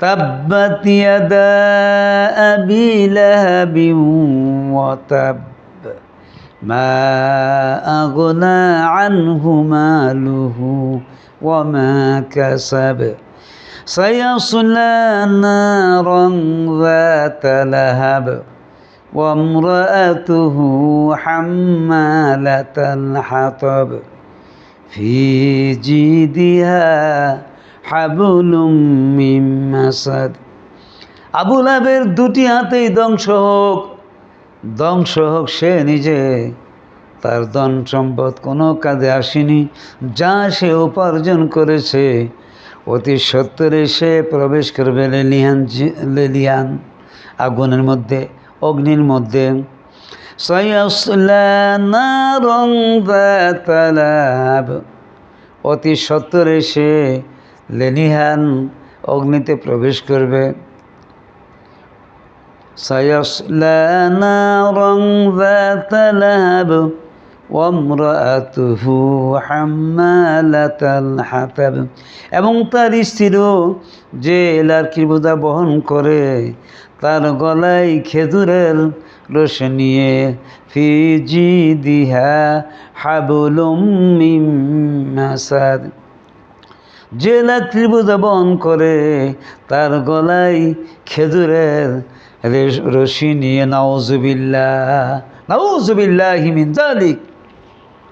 তাব্বাত ইয়াদা আবি লাহাবিন ওয়া তাব মা আগনা আনহু মালুহু ওয়া মা কাসাব সায়াসলা নারান যাতা লাহাব ওয়া ইমরাআতুহু হাম্মালাতাল হাতাব ফি জিদিহা হাবলুম মিন মাসাদ। আবু লাহাবের দুটি হাতেই ধ্বংস হোক সে নিজে, তার ধন সম্পদ কোনো কাজে আসেনি, যা সে উপার্জন করেছে অতি সত্বরে সে প্রবেশ করবে লেলিয়ান আগুনের মধ্যে, অগ্নির মধ্যে। সায়াসলা নারান যাতা লাহাব, অতি সত্বরে সে লেলিহান অগ্নিতে প্রবেশ করবে। সায়াসলা নারান যাতা লাহাব ওয়া ইমরাআতুহু হাম্মালাতাল হাতাব, এবং তার স্ত্রীও যে লার্কির বোঝা বহন করে, তার গলায় খেজুরের রস নিয়ে। ফি জিদিহা হাবলুম মিন মাসাদ, যে লার্কির বোঝা বহন করে তার গলায় খেজুরের রশি নিয়ে। নাউযুবিল্লাহি মিন যালিক।